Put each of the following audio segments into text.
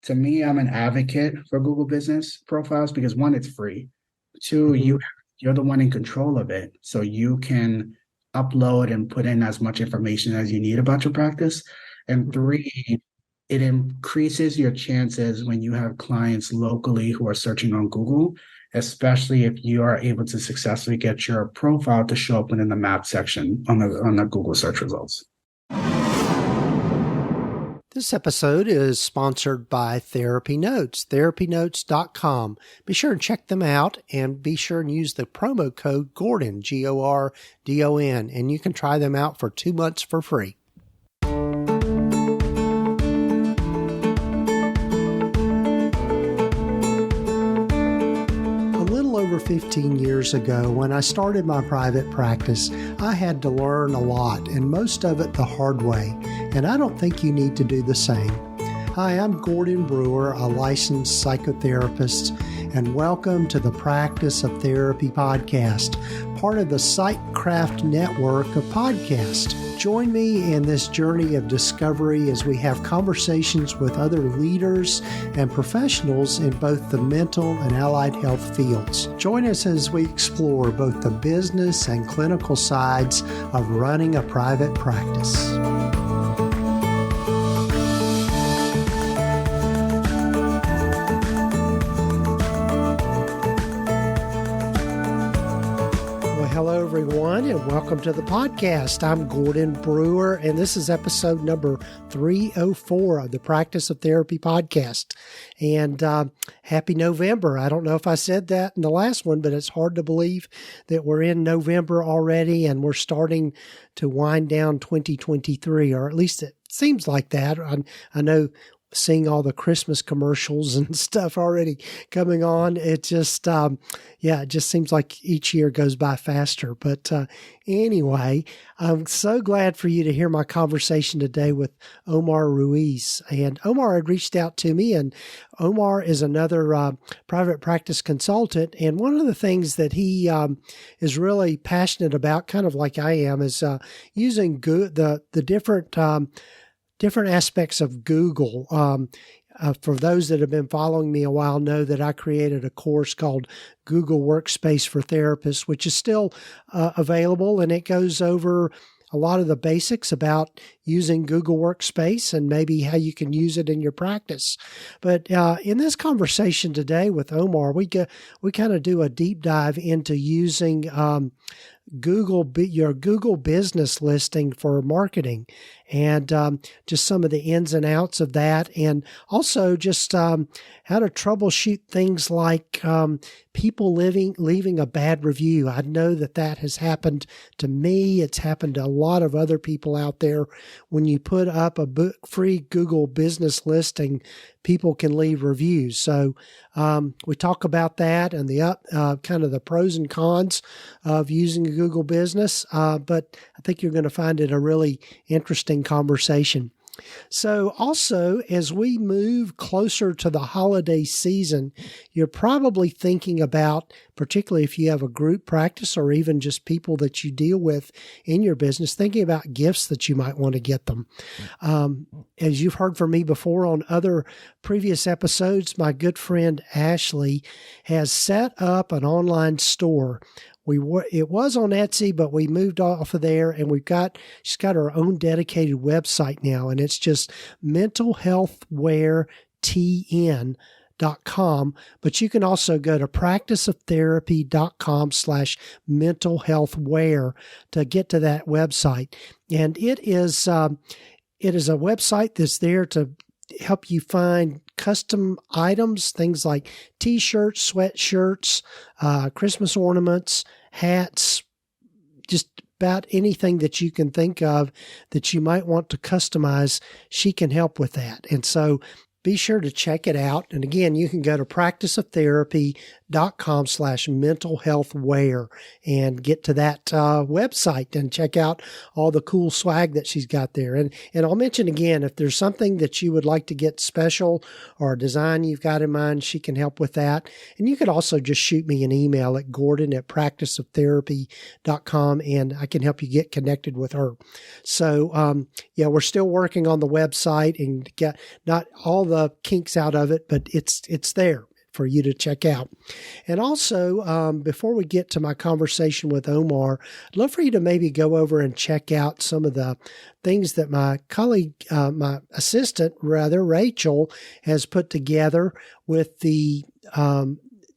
To me, I'm an advocate for Google Business Profiles because one, it's free. Two, Mhm. you're the one in control of it, so you can upload and put in as much information as you need about your practice. And Mhm. three, it increases your chances when you have clients locally who are searching on Google, especially if you are able to successfully get your profile to show up within the map section on the Google search results. This episode is sponsored by TherapyNotes, therapynotes.com. Be sure and check them out and be sure and use the promo code Gordon, Gordon, and you can try them out for 2 months for free. Over 15 years ago, when I started my private practice, I had to learn a lot, and most of it the hard way, and I don't think you need to do the same. Hi, I'm Gordon Brewer, a licensed psychotherapist, and welcome to the Practice of Therapy podcast, part of the Psychcraft network of podcasts. Join me in this journey of discovery as we have conversations with other leaders and professionals in both the mental and allied health fields. Join us as we explore both the business and clinical sides of running a private practice. Hello, everyone, and welcome to the podcast. I'm Gordon Brewer, and this is episode number 304 of the Practice of Therapy podcast. And happy November. I don't know if I said that in the last one, but it's hard to believe that we're in November already, and we're starting to wind down 2023, or at least it seems like that. I know seeing all the Christmas commercials and stuff already coming on. It just, it just seems like each year goes by faster. But anyway, I'm so glad for you to hear my conversation today with Omar Ruiz. And Omar had reached out to me, and Omar is another private practice consultant. And one of the things that he is really passionate about, kind of like I am, is using the different aspects of Google. For those that have been following me a while know that I created a course called Google Workspace for Therapists, which is still available, and it goes over a lot of the basics about using Google Workspace and maybe how you can use it in your practice. But in this conversation today with Omar, we kind of do a deep dive into using your Google business listing for marketing, and just some of the ins and outs of that, and also just how to troubleshoot things like people leaving a bad review. I know that has happened to me. It's happened to a lot of other people out there. When you put up a free Google business listing, people can leave reviews. So we talk about that and the kind of the pros and cons of using a Google business. But I think you're going to find it a really interesting conversation. So also, as we move closer to the holiday season, you're probably thinking about, particularly if you have a group practice or even just people that you deal with in your business, thinking about gifts that you might want to get them. As you've heard from me before on other previous episodes, my good friend Ashley has set up an online store. It was on Etsy, but we moved off of there, and she's got her own dedicated website now, and it's just mentalhealthwaretn.com. But you can also go to practiceoftherapy.com/mentalhealthware to get to that website. And it is a website that's there to help you find custom items, things like t-shirts, sweatshirts, Christmas ornaments, hats, just about anything that you can think of that you might want to customize. She can help with that. And so be sure to check it out. And again, you can go to practiceoftherapy.com/mentalhealthware and get to that website and check out all the cool swag that she's got there. And I'll mention again, if there's something that you would like to get special or a design you've got in mind, she can help with that. And you could also just shoot me an email at gordon@practiceoftherapy.com, and I can help you get connected with her. So, we're still working on the website and get not all the kinks out of it, but it's there for you to check out. And also, before we get to my conversation with Omar, I'd love for you to maybe go over and check out some of the things that my colleague, my assistant rather, Rachel, has put together with the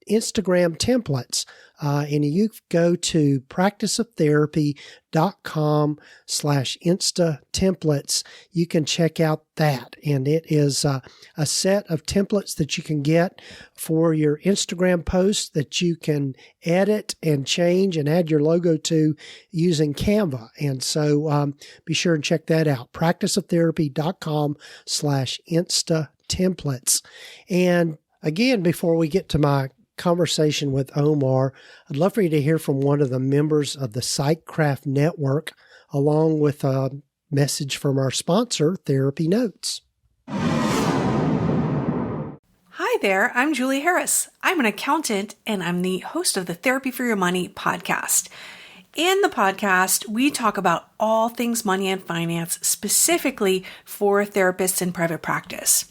Instagram templates. And you go to practiceoftherapy.com/Insta templates. You can check out that. And it is a set of templates that you can get for your Instagram posts that you can edit and change and add your logo to using Canva. And so be sure and check that out. practiceoftherapy.com/Insta templates. And again, before we get to my conversation with Omar, I'd love for you to hear from one of the members of the PsychCraft Network, along with a message from our sponsor, TherapyNotes. Hi there, I'm Julie Harris. I'm an accountant and I'm the host of the Therapy for Your Money podcast. In the podcast, we talk about all things money and finance, specifically for therapists in private practice.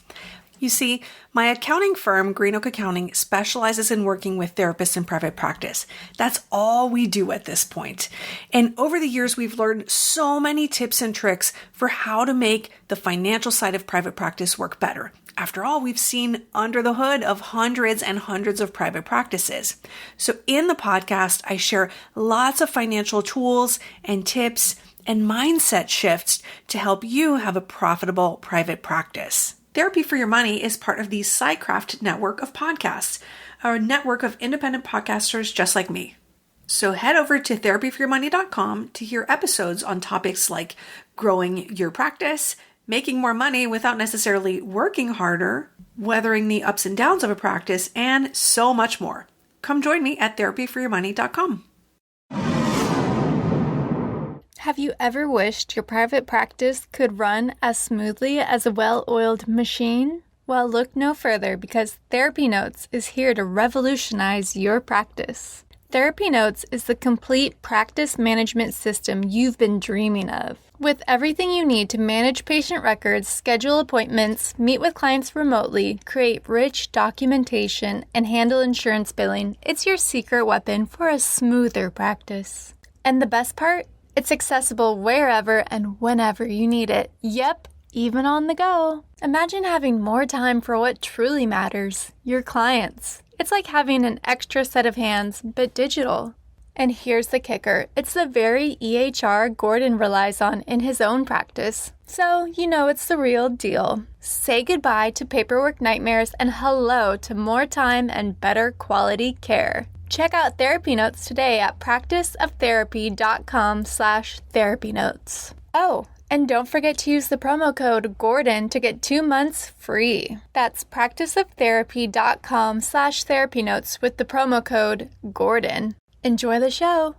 You see, my accounting firm, Green Oak Accounting, specializes in working with therapists in private practice. That's all we do at this point. And over the years, we've learned so many tips and tricks for how to make the financial side of private practice work better. After all, we've seen under the hood of hundreds and hundreds of private practices. So in the podcast, I share lots of financial tools and tips and mindset shifts to help you have a profitable private practice. Therapy for Your Money is part of the PsychCraft network of podcasts, a network of independent podcasters just like me. So head over to therapyforyourmoney.com to hear episodes on topics like growing your practice, making more money without necessarily working harder, weathering the ups and downs of a practice, and so much more. Come join me at therapyforyourmoney.com. Have you ever wished your private practice could run as smoothly as a well-oiled machine? Well, look no further because TherapyNotes is here to revolutionize your practice. TherapyNotes is the complete practice management system you've been dreaming of. With everything you need to manage patient records, schedule appointments, meet with clients remotely, create rich documentation, and handle insurance billing, it's your secret weapon for a smoother practice. And the best part? It's accessible wherever and whenever you need it. Yep, even on the go. Imagine having more time for what truly matters, your clients. It's like having an extra set of hands, but digital. And here's the kicker. It's the very EHR Gordon relies on in his own practice. So, you know it's the real deal. Say goodbye to paperwork nightmares and hello to more time and better quality care. Check out TherapyNotes today at practiceoftherapy.com/therapynotes. Oh, and don't forget to use the promo code GORDON to get 2 months free. That's practiceoftherapy.com/therapynotes with the promo code GORDON. Enjoy the show.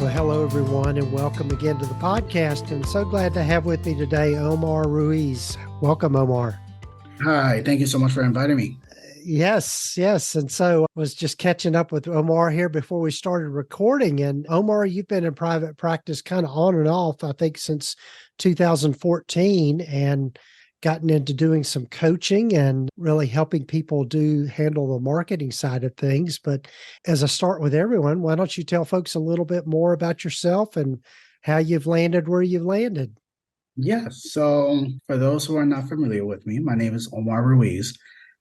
Well, hello, everyone, and welcome again to the podcast. And so glad to have with me today Omar Ruiz. Welcome, Omar. Hi, thank you so much for inviting me. Yes. And so I was just catching up with Omar here before we started recording. And Omar, you've been in private practice kind of on and off, I think, since 2014 and gotten into doing some coaching and really helping people handle the marketing side of things. But as I start with everyone, why don't you tell folks a little bit more about yourself and how you've landed where you've landed? Yes. So for those who are not familiar with me, my name is Omar Ruiz.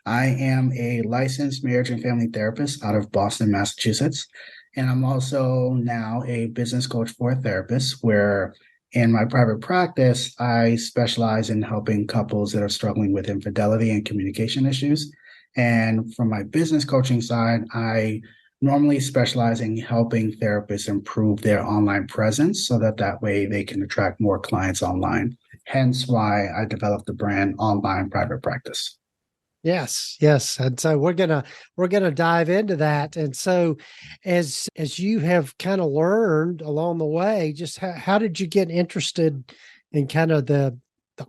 I am a licensed marriage and family therapist out of Boston, Massachusetts. And I'm also now a business coach for therapists where in my private practice, I specialize in helping couples that are struggling with infidelity and communication issues. And from my business coaching side, I normally specialize in helping therapists improve their online presence so that way they can attract more clients online. Hence why I developed the brand Online Private Practice. Yes. And so we're gonna dive into that. And so as you have kind of learned along the way, just how did you get interested in kind of the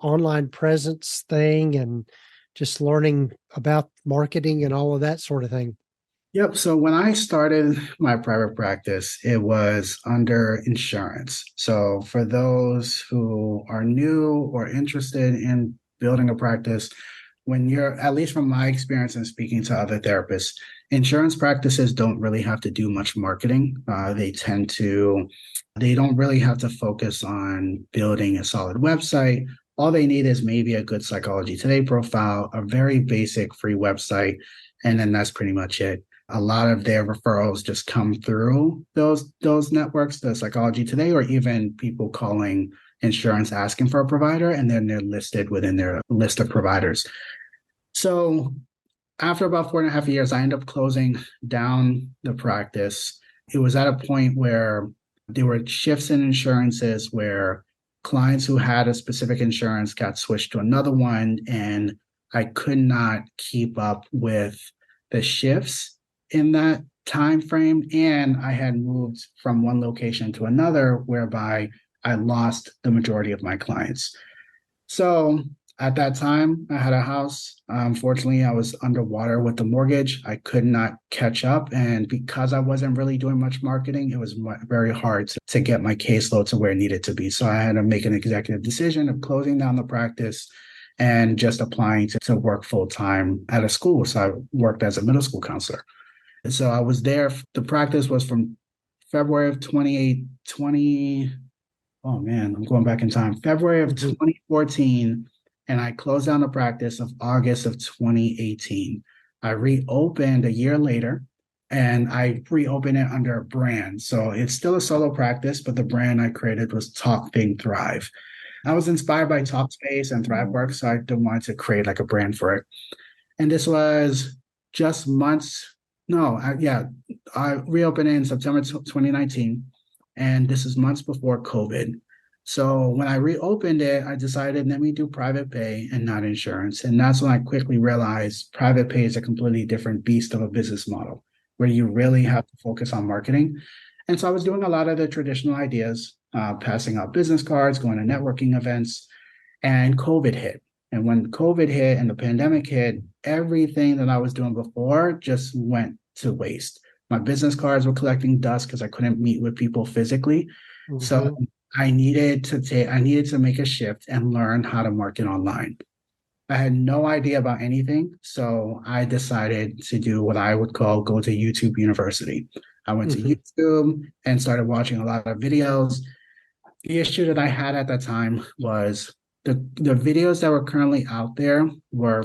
online presence thing and just learning about marketing and all of that sort of thing? Yep. So when I started my private practice, it was under insurance. So for those who are new or interested in building a practice, when you're, at least from my experience and speaking to other therapists, insurance practices don't really have to do much marketing. They don't really have to focus on building a solid website. All they need is maybe a good Psychology Today profile, a very basic free website, and then that's pretty much it. A lot of their referrals just come through those networks, the Psychology Today, or even people calling insurance asking for a provider, and then they're listed within their list of providers. So after about 4.5 years, I ended up closing down the practice. It was at a point where there were shifts in insurances where clients who had a specific insurance got switched to another one, and I could not keep up with the shifts in that time frame, and I had moved from one location to another, whereby I lost the majority of my clients. So at that time, I had a house. Unfortunately, I was underwater with the mortgage. I could not catch up, and because I wasn't really doing much marketing, it was very hard to get my caseload to where it needed to be. So I had to make an executive decision of closing down the practice and just applying to work full time at a school. So I worked as a middle school counselor. So I was there. The practice was from February of 2020. Oh man, I'm going back in time. February of 2014, and I closed down the practice of August of 2018. I reopened a year later, and I reopened it under a brand. So it's still a solo practice, but the brand I created was Talk, Think, Thrive. I was inspired by Talkspace and ThriveWorks, so I wanted to create like a brand for it. And this was just months. I reopened in September 2019, and this is months before COVID. So when I reopened it, I decided, let me do private pay and not insurance. And that's when I quickly realized private pay is a completely different beast of a business model, where you really have to focus on marketing. And so I was doing a lot of the traditional ideas, passing out business cards, going to networking events, and COVID hit. And when COVID hit and the pandemic hit, everything that I was doing before just went to waste. My business cards were collecting dust because I couldn't meet with people physically. Mm-hmm. So I needed to make a shift and learn how to market online. I had no idea about anything. So I decided to do what I would call go to YouTube University. I went to YouTube and started watching a lot of videos. The issue that I had at that time was the videos that were currently out there were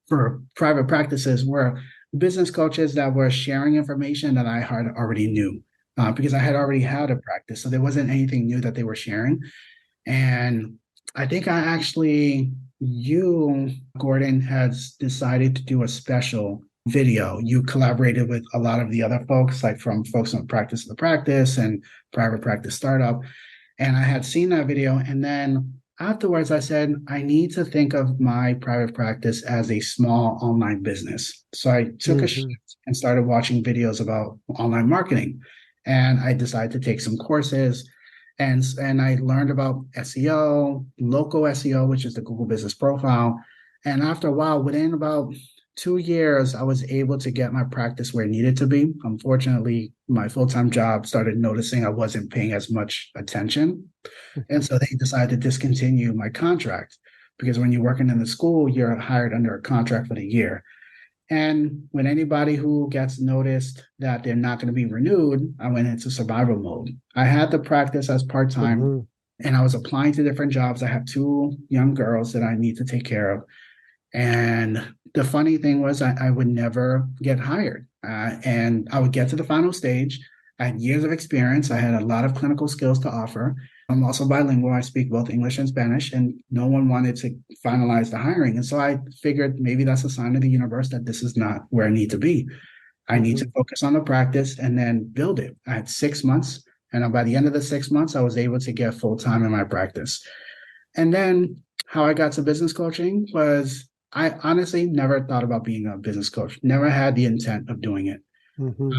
for private practices were business coaches that were sharing information that I had already knew because I had already had a practice. So there wasn't anything new that they were sharing. And I think you, Gordon, has decided to do a special video. You collaborated with a lot of the other folks, like from folks on Practice of the Practice and Private Practice Startup. And I had seen that video. And then afterwards, I said, I need to think of my private practice as a small online business. So I took a shift and started watching videos about online marketing. And I decided to take some courses. And I learned about SEO, local SEO, which is the Google Business Profile. And after a while, within about 2 years, I was able to get my practice where it needed to be. Unfortunately, my full-time job started noticing I wasn't paying as much attention. And so they decided to discontinue my contract because when you're working in the school, you're hired under a contract for the year. And when anybody who gets noticed that they're not going to be renewed, I went into survival mode. I had the practice as part-time and I was applying to different jobs. I have 2 young girls that I need to take care of. And the funny thing was I would never get hired. And I would get to the final stage. I had years of experience. I had a lot of clinical skills to offer. I'm also bilingual. I speak both English and Spanish, and no one wanted to finalize the hiring. And so I figured maybe that's a sign of the universe that this is not where I need to be. I need to focus on the practice and then build it. I had 6 months. And by the end of the 6 months, I was able to get full-time in my practice. And then how I got to business coaching was I honestly never thought about being a business coach, never had the intent of doing it.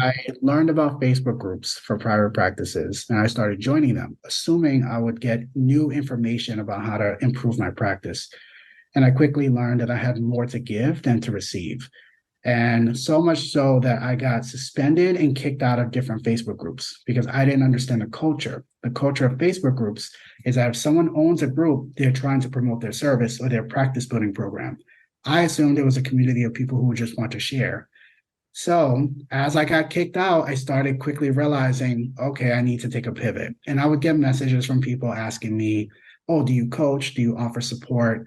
I learned about Facebook groups for private practices, and I started joining them, assuming I would get new information about how to improve my practice. And I quickly learned that I had more to give than to receive. And so much so that I got suspended and kicked out of different Facebook groups because I didn't understand the culture. The culture of Facebook groups is that if someone owns a group, they're trying to promote their service or their practice building program. I assumed it was a community of people who just want to share. So as I got kicked out, I started quickly realizing, okay, I need to take a pivot. And I would get messages from people asking me, oh, do you coach? Do you offer support?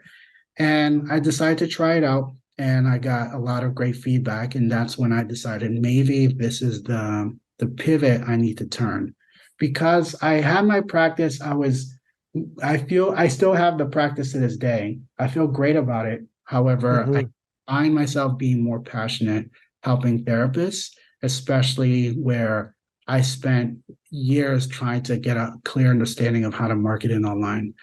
And I decided to try it out. And I got a lot of great feedback. And that's when I decided maybe this is the pivot I need to turn. Because I had my practice, I feel I still have the practice to this day. I feel great about it. However, I find myself being more passionate helping therapists, especially where I spent years trying to get a clear understanding of how to market it online.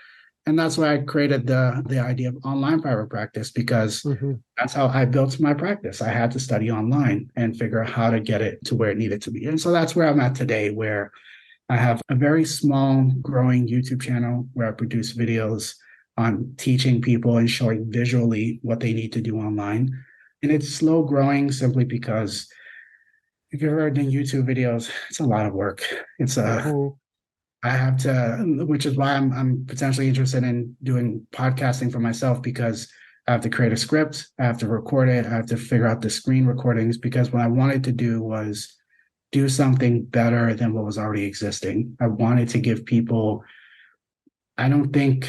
And that's why I created the idea of online private practice, because that's how I built my practice. I had to study online and figure out how to get it to where it needed to be. And so that's where I'm at today, where I have a very small growing YouTube channel where I produce videos on teaching people and showing visually what they need to do online. And it's slow growing simply because if you've ever done YouTube videos, it's a lot of work. I have to, which is why I'm potentially interested in doing podcasting for myself, because I have to create a script, I have to record it, I have to figure out the screen recordings, because what I wanted to do was do something better than what was already existing. I wanted to give people, I don't think,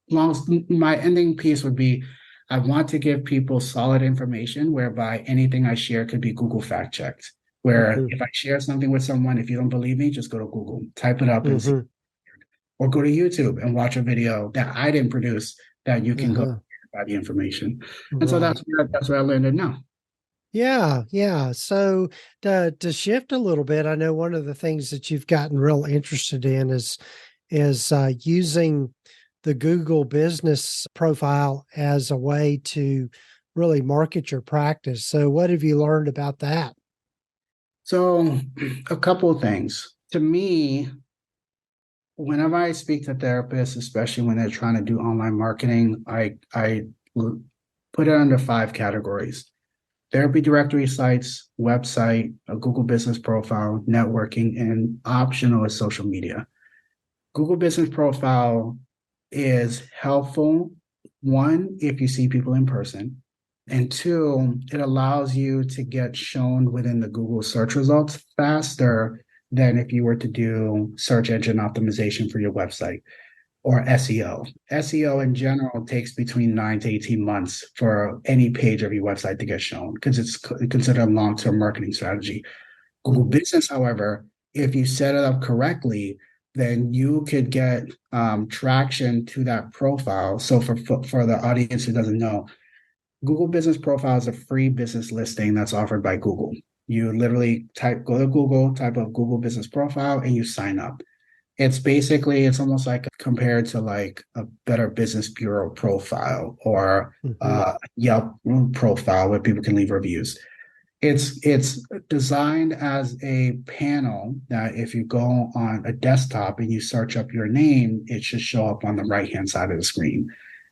my ending piece would be, I want to give people solid information whereby anything I share could be Google fact checked. Where if I share something with someone, if you don't believe me, just go to Google, type it up and see. Or go to YouTube and watch a video that I didn't produce that you can go by the information. And so that's where I landed now. Yeah. So to shift a little bit, I know one of the things that you've gotten real interested in is using the Google business profile as a way to really market your practice. So what have you learned about that? So a couple of things. To me, whenever I speak to therapists, especially when they're trying to do online marketing, I put it under 5 categories: therapy directory sites, website, a Google business profile, networking, and optional is social media. Google business profile is helpful, one, if you see people in person. And 2, it allows you to get shown within the Google search results faster than if you were to do search engine optimization for your website or SEO. SEO in general takes between 9 to 18 months for any page of your website to get shown, because it's considered a long-term marketing strategy. Google Business, however, if you set it up correctly, then you could get traction to that profile. So for the audience who doesn't know, Google Business Profile is a free business listing that's offered by Google. You literally go to Google, type up Google Business Profile, and you sign up. It's almost like compared to like a Better Business Bureau profile or Yelp profile where people can leave reviews. It's designed as a panel that if you go on a desktop and you search up your name, it should show up on the right-hand side of the screen.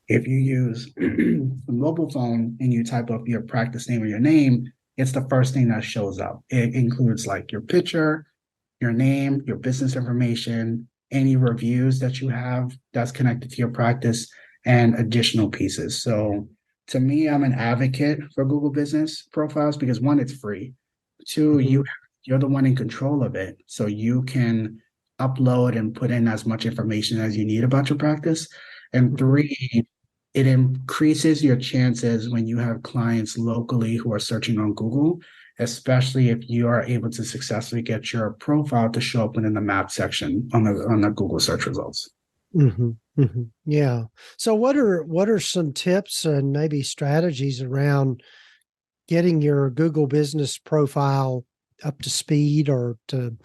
If you use a mobile phone and you type up your practice name or your name, it's the first thing that shows up. It includes like your picture, your name, your business information, any reviews that you have that's connected to your practice, and additional pieces. So to me, I'm an advocate for Google Business Profiles because 1, it's free. 2, you're the one in control of it. So you can upload and put in as much information as you need about your practice. And 3, it increases your chances when you have clients locally who are searching on Google, especially if you are able to successfully get your profile to show up within the map section on the Google search results. Yeah. So what are some tips and maybe strategies around getting your Google business profile up to speed, or to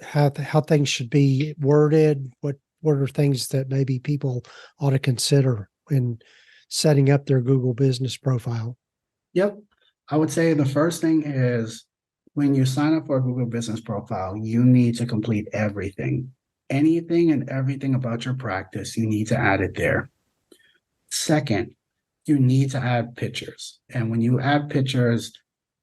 how things should be worded? What are things that maybe people ought to consider in setting up their Google business profile? Yep. I would say the first thing is when you sign up for a Google business profile, you need to complete everything. Anything and everything about your practice, you need to add it there. Second, you need to add pictures. And when you add pictures,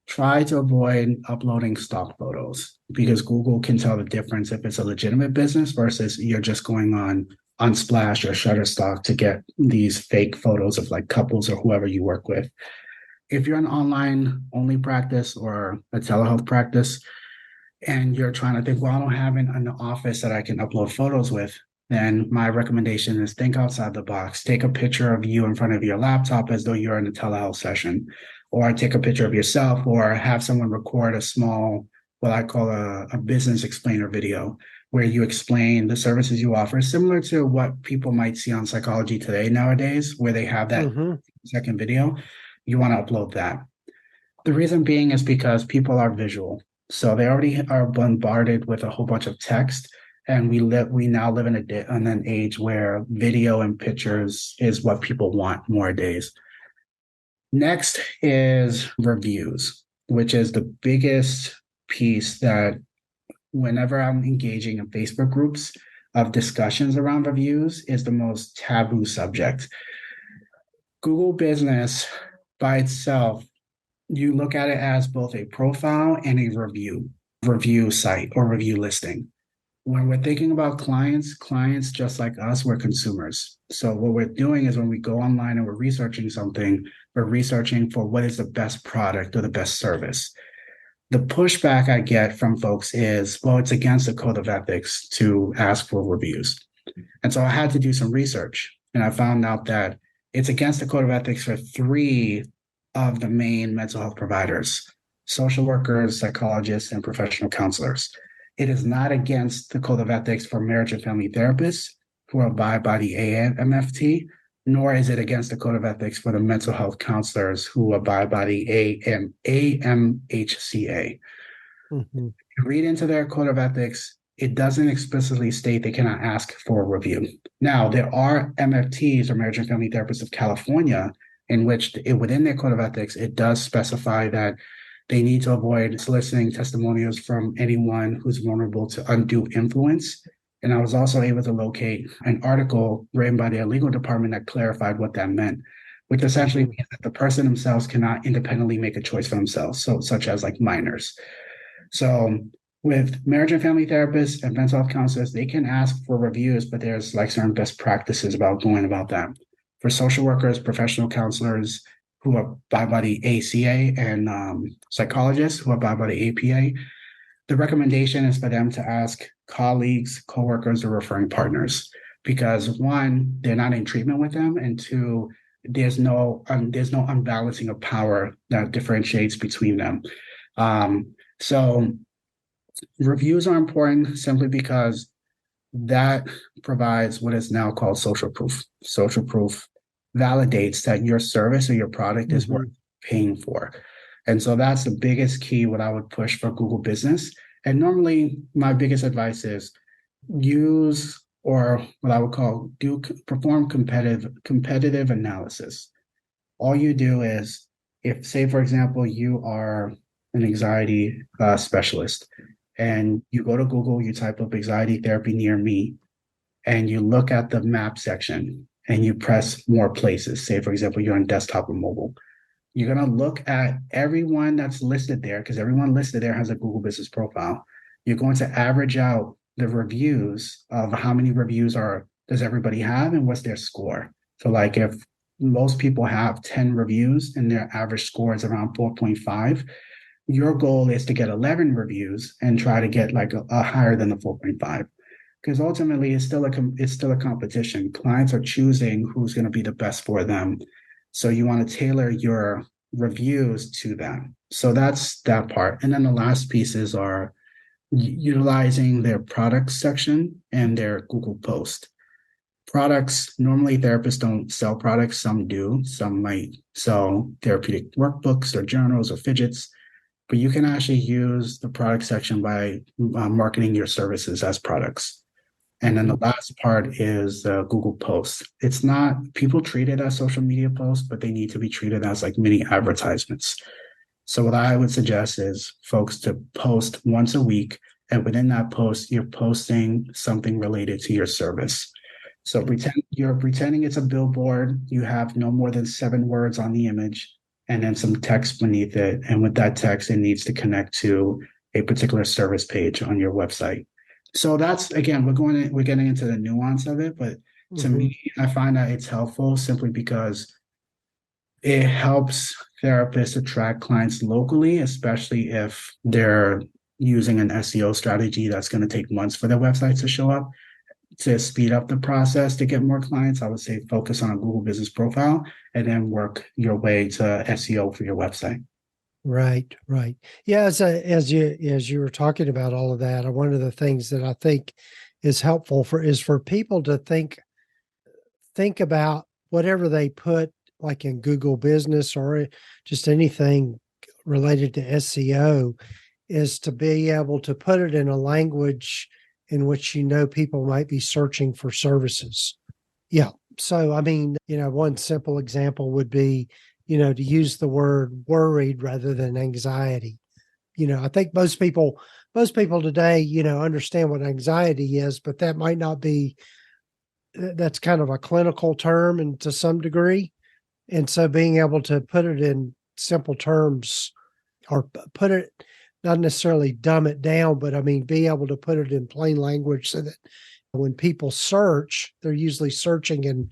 try to avoid uploading stock photos because Google can tell the difference if it's a legitimate business versus you're just going on Unsplash or Shutterstock to get these fake photos of like couples or whoever you work with. If you're an online only practice or a telehealth practice and you're trying to think, well, I don't have an office that I can upload photos with, then my recommendation is think outside the box. Take a picture of you in front of your laptop as though you're in a telehealth session, or take a picture of yourself, or have someone record a small, what I call a business explainer video, where you explain the services you offer, similar to what people might see on Psychology Today nowadays, where they have that second video. You want to upload that. The reason being is because people are visual. So they already are bombarded with a whole bunch of text. And we now live in an age where video and pictures is what people want nowadays. Next is reviews, which is the biggest piece that whenever I'm engaging in Facebook groups of discussions around reviews is the most taboo subject. Google Business by itself, you look at it as both a profile and a review site or review listing. When we're thinking about clients just like us, we're consumers. So what we're doing is when we go online and we're researching something, we're researching for what is the best product or the best service. The pushback I get from folks is, well, it's against the code of ethics to ask for reviews. And so I had to do some research, and I found out that it's against the code of ethics for 3 of the main mental health providers: social workers, psychologists, and professional counselors. It is not against the code of ethics for marriage and family therapists who abide by the AMFT, nor is it against the code of ethics for the mental health counselors who abide by the AMHCA. Mm-hmm. You read into their code of ethics, it doesn't explicitly state they cannot ask for a review. Now, there are MFTs, or Marriage and Family Therapists of California, in which within their code of ethics, it does specify that they need to avoid soliciting testimonials from anyone who's vulnerable to undue influence. And I was also able to locate an article written by their legal department that clarified what that meant, which essentially means that the person themselves cannot independently make a choice for themselves, so such as like minors. So with marriage and family therapists and mental health counselors, they can ask for reviews, but there's like certain best practices about going about that. For social workers, professional counselors who abide by the ACA, and psychologists who abide by the APA, the recommendation is for them to ask colleagues, coworkers, or referring partners, because 1, they're not in treatment with them, and 2, there's no unbalancing of power that differentiates between them. So reviews are important simply because that provides what is now called social proof. Social proof validates that your service or your product is worth paying for. And so that's the biggest key, what I would push for Google Business. And normally my biggest advice is use, or what I would call perform competitive analysis. All you do is, if say, for example, you are an anxiety specialist and you go to Google, you type up anxiety therapy near me, and you look at the map section and you press more places. Say, for example, you're on desktop or mobile. You're going to look at everyone that's listed there, because everyone listed there has a Google Business profile. You're going to average out the reviews of how many reviews does everybody have and what's their score. So like if most people have 10 reviews and their average score is around 4.5, your goal is to get 11 reviews and try to get like a higher than the 4.5. Because ultimately, it's still a competition. Clients are choosing who's going to be the best for them. So you want to tailor your reviews to them. So that's that part. And then the last pieces are utilizing their products section and their Google post. Products, normally therapists don't sell products. Some do. Some might sell therapeutic workbooks or journals or fidgets. But you can actually use the product section by marketing your services as products. And then the last part is Google posts. It's not, people treat it as social media posts, but they need to be treated as like mini advertisements. So what I would suggest is folks to post once a week. And within that post, you're posting something related to your service. So you're pretending it's a billboard. You have no more than 7 words on the image and then some text beneath it. And with that text, it needs to connect to a particular service page on your website. So that's, again, we're getting into the nuance of it, but to Mm-hmm. me, I find that it's helpful simply because it helps therapists attract clients locally, especially if they're using an SEO strategy that's going to take months for their website to show up. To speed up the process to get more clients, I would say focus on a Google Business Profile and then work your way to SEO for your website. Right, right. Yeah, as you were talking about all of that, one of the things that I think is helpful for people to think about whatever they put, like in Google Business or just anything related to SEO, is to be able to put it in a language in which people might be searching for services. Yeah. So, I mean, one simple example would be, to use the word worried rather than anxiety. I think most people today, understand what anxiety is, but that might not be, that's kind of a clinical term and to some degree. And so being able to put it in simple terms or put it, not necessarily dumb it down, but I mean, be able to put it in plain language so that when people search, they're usually searching in,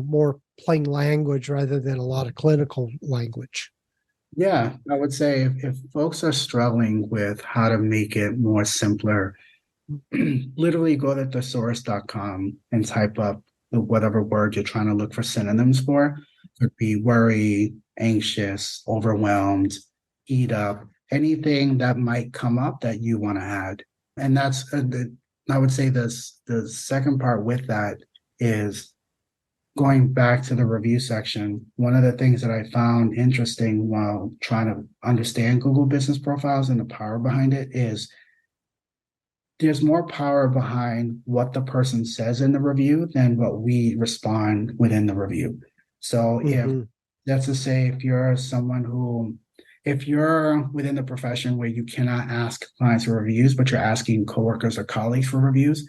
more plain language rather than a lot of clinical language. Yeah, I would say if folks are struggling with how to make it more simpler, literally go to thesaurus.com and type up whatever word you're trying to look for synonyms for. It could be worry, anxious, overwhelmed, eat up, anything that might come up that you want to add. And that's, I would say the second part with that is going back to the review section. One of the things that I found interesting while trying to understand Google Business Profiles and the power behind it is there's more power behind what the person says in the review than what we respond within the review. So if that's to say, if you're within the profession where you cannot ask clients for reviews, but you're asking coworkers or colleagues for reviews,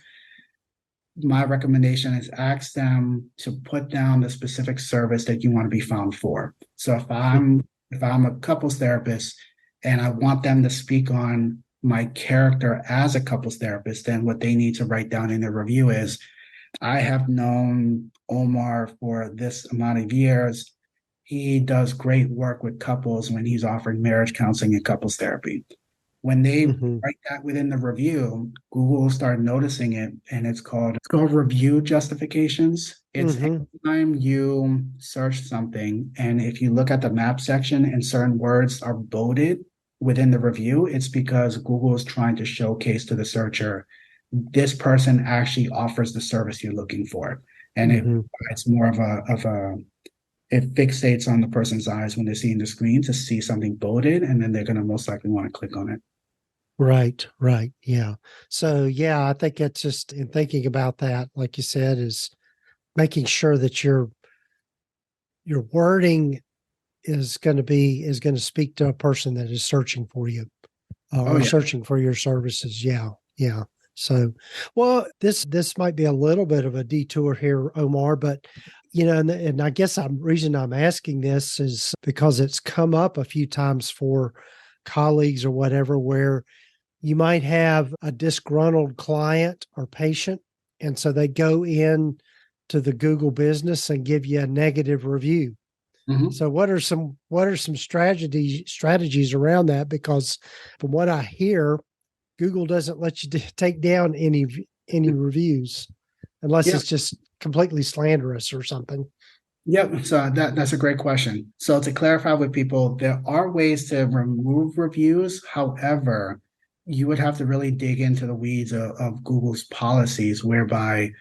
my recommendation is ask them to put down the specific service that you want to be found for. So if I'm a couples therapist and I want them to speak on my character as a couples therapist, then what they need to write down in their review is, I have known Omar for this amount of years. He does great work with couples when he's offering marriage counseling and couples therapy. When they write that within the review, Google will start noticing it, and it's called review justifications. It's anytime you search something, and if you look at the map section and certain words are bolded within the review, it's because Google is trying to showcase to the searcher, this person actually offers the service you're looking for. And it's more it fixates on the person's eyes when they're seeing the screen to see something bolded, and then they're going to most likely want to click on it. Right, right. Yeah. So, yeah, I think it's just in thinking about that, like you said, is making sure that your wording is going to speak to a person that is searching for you searching for your services. Yeah. Yeah. So, well, this might be a little bit of a detour here, Omar, but and I guess reason I'm asking this is because it's come up a few times for colleagues or whatever, where you might have a disgruntled client or patient, and so they go in to the Google Business and give you a negative review. So what are some strategies around that? Because from what I hear, Google doesn't let you take down any reviews unless it's just completely slanderous or something. Yep. So that's a great question. So to clarify with people, there are ways to remove reviews. However, you would have to really dig into the weeds of Google's policies, whereby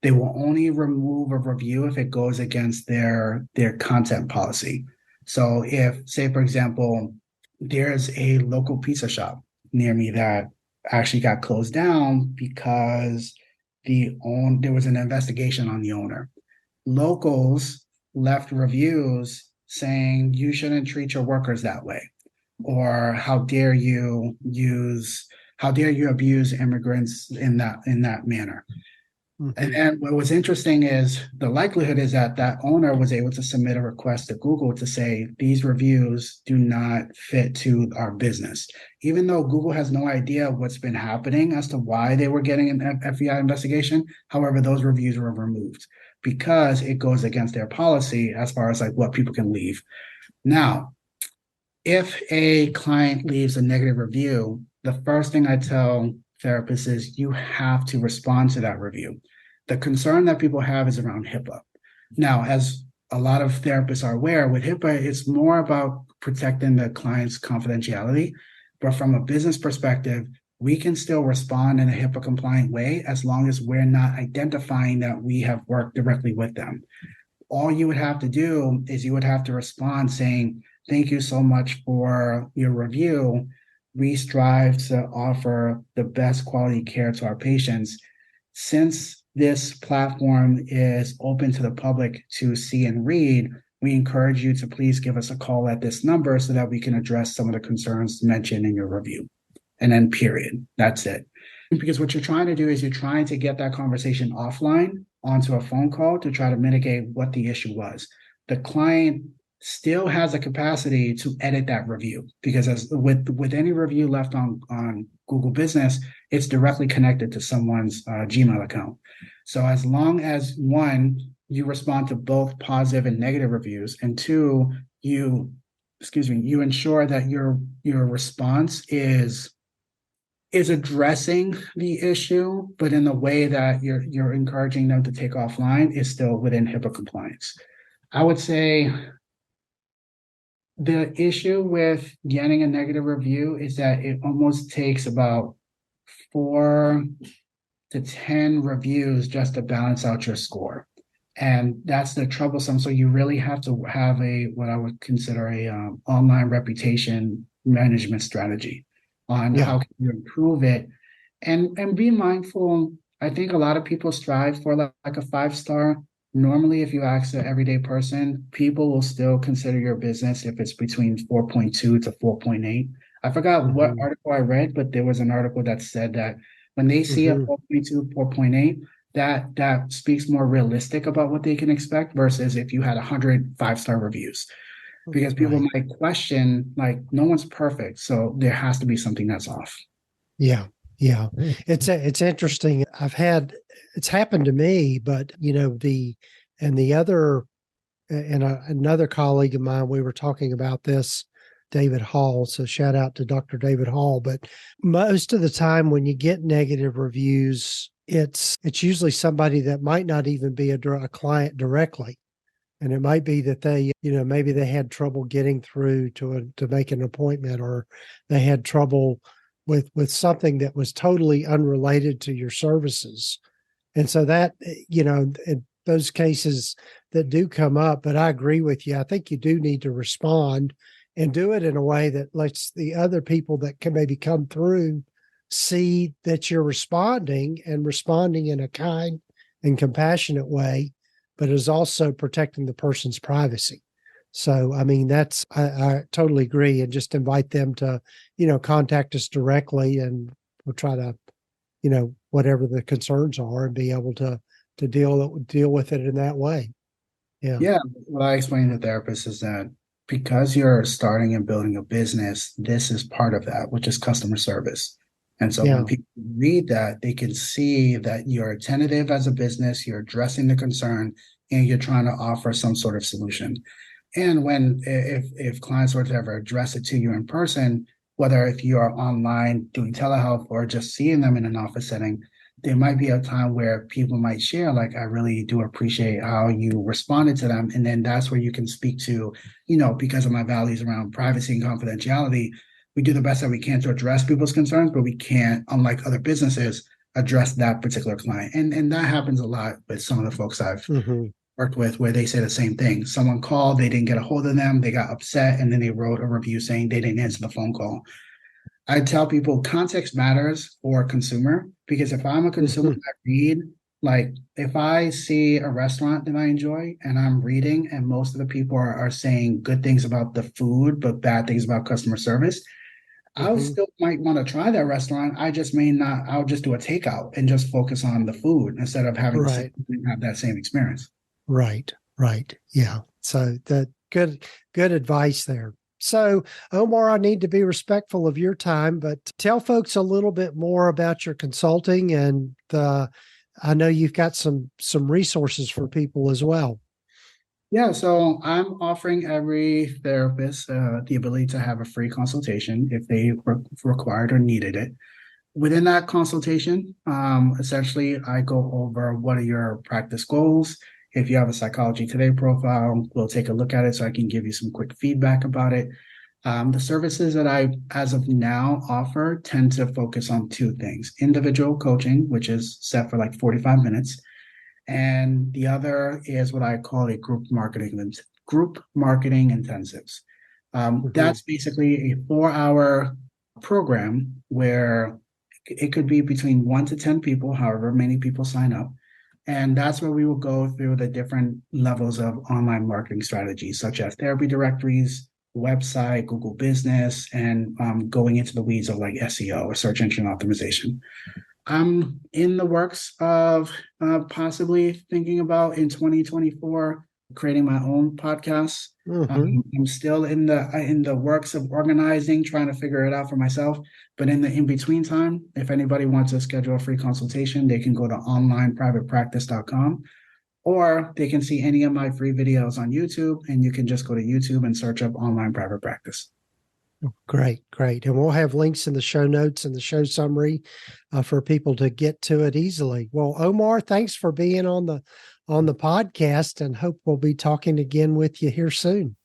they will only remove a review if it goes against their content policy. So if, say, for example, there's a local pizza shop near me that actually got closed down because there was an investigation on the owner. Locals left reviews saying you shouldn't treat your workers that way, or how dare you abuse immigrants in that manner. And what was interesting is the likelihood is that that owner was able to submit a request to Google to say, these reviews do not fit to our business. Even though Google has no idea what's been happening as to why they were getting an FBI investigation. However, those reviews were removed because it goes against their policy as far as like what people can leave. Now, if a client leaves a negative review, the first thing I tell therapists is you have to respond to that review. The concern that people have is around HIPAA. Now, as a lot of therapists are aware, with HIPAA, it's more about protecting the client's confidentiality. But from a business perspective, we can still respond in a HIPAA compliant way as long as we're not identifying that we have worked directly with them. All you would have to do is you would have to respond saying, thank you so much for your review. We strive to offer the best quality care to our patients. Since this platform is open to the public to see and read, we encourage you to please give us a call at this number so that we can address some of the concerns mentioned in your review. And then period. That's it. Because what you're trying to do is you're trying to get that conversation offline onto a phone call to try to mitigate what the issue was. The client still has a capacity to edit that review because as with any review left on Google Business, it's directly connected to someone's Gmail account. So as long as one, you respond to both positive and negative reviews, and two, you ensure that your response is addressing the issue, but in the way that you're encouraging them to take offline is still within HIPAA compliance. I would say the issue with getting a negative review is that it almost takes about 4 to 10 reviews just to balance out your score. And that's the troublesome. So you really have to have what I would consider a online reputation management strategy on how can you improve it and be mindful. I think a lot of people strive for like a 5-star. Normally, if you ask an everyday person, people will still consider your business if it's between 4.2 to 4.8. I forgot what article I read, but there was an article that said that when they see a 4.2, 4.8, that speaks more realistic about what they can expect versus if you had 100 5-star reviews. Because people might question, like, no one's perfect, so there has to be something that's off. Yeah. It's interesting. It's happened to me, but another colleague of mine, we were talking about this, David Hall. So shout out to Dr. David Hall. But most of the time when you get negative reviews, it's usually somebody that might not even be a client directly. And it might be that they, maybe they had trouble getting through to make an appointment, or they had trouble with something that was totally unrelated to your services. And so that, in those cases that do come up, but I agree with you. I think you do need to respond and do it in a way that lets the other people that can maybe come through see that you're responding in a kind and compassionate way, but is also protecting the person's privacy. So, I mean, I totally agree, and just invite them to, contact us directly, and we'll try to, whatever the concerns are, and be able to deal with it in that way. Yeah. What I explain to therapists is that because you're starting and building a business, this is part of that, which is customer service. And so when people read that, they can see that you're attentive as a business, you're addressing the concern, and you're trying to offer some sort of solution. And if clients were to ever address it to you in person, whether if you are online doing telehealth or just seeing them in an office setting, there might be a time where people might share, like, I really do appreciate how you responded to them. And then that's where you can speak to, because of my values around privacy and confidentiality, we do the best that we can to address people's concerns, but we can't, unlike other businesses, address that particular client. And that happens a lot with some of the folks I've worked with, where they say the same thing. Someone called, they didn't get a hold of them, they got upset, and then they wrote a review saying they didn't answer the phone call. I tell people context matters for a consumer, because if I'm a consumer, I read, like, if I see a restaurant that I enjoy and I'm reading and most of the people are saying good things about the food, but bad things about customer service, I still might want to try that restaurant. I just may not. I'll just do a takeout and just focus on the food instead of having to sit and have that same experience. Right. Yeah. So good advice there. So, Omar, I need to be respectful of your time, but tell folks a little bit more about your consulting, and I know you've got some resources for people as well. Yeah, so I'm offering every therapist the ability to have a free consultation if they required or needed it. Within that consultation, essentially, I go over what are your practice goals. If you have a Psychology Today profile, we'll take a look at it so I can give you some quick feedback about it. The services that I, as of now, offer tend to focus on two things: individual coaching, which is set for like 45 minutes. And the other is what I call a group marketing intensives. That's basically a 4-hour program where it could be between 1 to 10 people, however many people sign up. And that's where we will go through the different levels of online marketing strategies, such as therapy directories, website, Google Business, and going into the weeds of like SEO or search engine optimization. I'm in the works of possibly thinking about in 2024 creating my own podcast. I'm still in the works of organizing, trying to figure it out for myself. But in the in-between time, if anybody wants to schedule a free consultation, they can go to onlineprivatepractice.com, or they can see any of my free videos on YouTube, and you can just go to YouTube and search up Online Private Practice. Great. And we'll have links in the show notes and the show summary for people to get to it easily. Well, Omar, thanks for being on the podcast, and hope we'll be talking again with you here soon.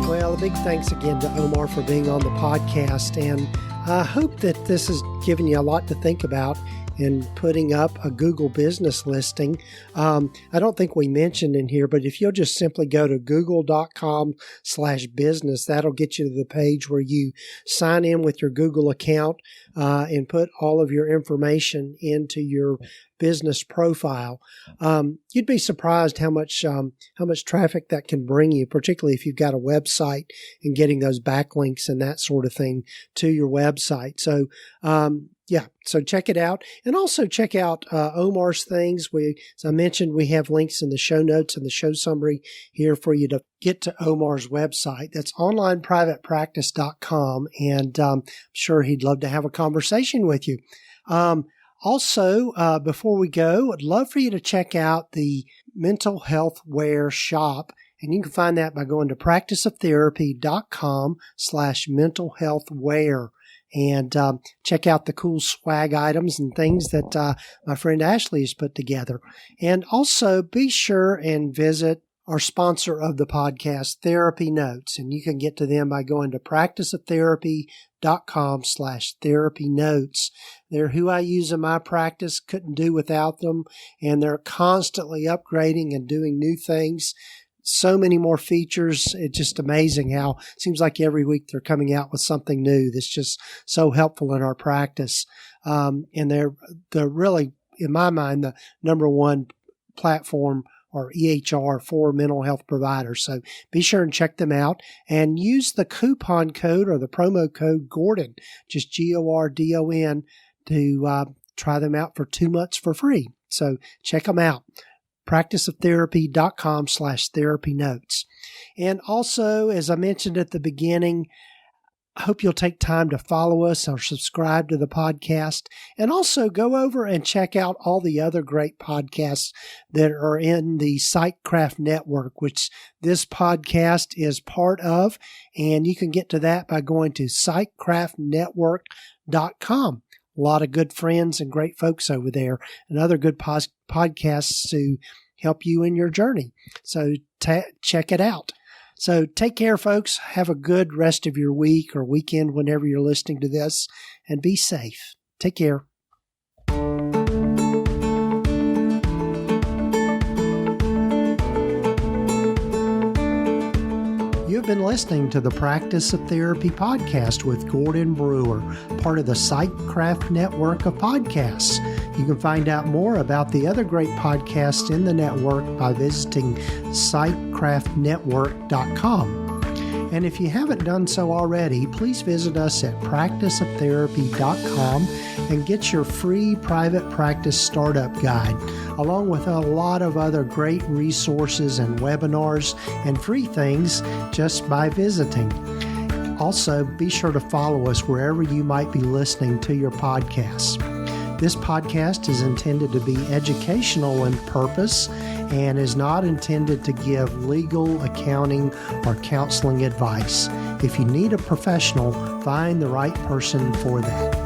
Well, a big thanks again to Omar for being on the podcast, and I hope that this has given you a lot to think about in putting up a Google business listing. I don't think we mentioned in here, but if you'll just simply go to google.com/business, that'll get you to the page where you sign in with your Google account and put all of your information into your business profile. You'd be surprised how much traffic that can bring you, particularly if you've got a website and getting those backlinks and that sort of thing to your website. So, so check it out, and also check out Omar's things. As I mentioned, we have links in the show notes and the show summary here for you to get to Omar's website. That's onlineprivatepractice.com, and I'm sure he'd love to have a conversation with you. Also, before we go, I'd love for you to check out the Mental Health Wear shop, and you can find that by going to practiceoftherapy.com/mentalhealthwear. And check out the cool swag items and things that my friend Ashley has put together. And also be sure and visit our sponsor of the podcast, TherapyNotes. And you can get to them by going to practiceoftherapy.com/therapynotes. They're who I use in my practice, couldn't do without them. And they're constantly upgrading and doing new things. So many more features. It's just amazing how it seems like every week they're coming out with something new that's just so helpful in our practice. And they're really, in my mind, the number one platform or EHR for mental health providers. So be sure and check them out, and use the coupon code or the promo code Gordon, just GORDON, to try them out for 2 months for free. So check them out. practiceoftherapy.com/therapynotes. And also, as I mentioned at the beginning, I hope you'll take time to follow us or subscribe to the podcast, and also go over and check out all the other great podcasts that are in the Psychcraft Network, which this podcast is part of. And you can get to that by going to psychcraftnetwork.com. A lot of good friends and great folks over there, and other good podcasts to help you in your journey. So check it out. So take care, folks. Have a good rest of your week or weekend whenever you're listening to this, and be safe. Take care. You've been listening to the Practice of Therapy podcast with Gordon Brewer, part of the Psychcraft network of podcasts. You can find out more about the other great podcasts in the network by visiting sitecraftnetwork.com. And if you haven't done so already, please visit us at practiceoftherapy.com and get your free private practice startup guide, along with a lot of other great resources and webinars and free things just by visiting. Also, be sure to follow us wherever you might be listening to your podcasts. This podcast is intended to be educational in purpose and is not intended to give legal, accounting, or counseling advice. If you need a professional, find the right person for that.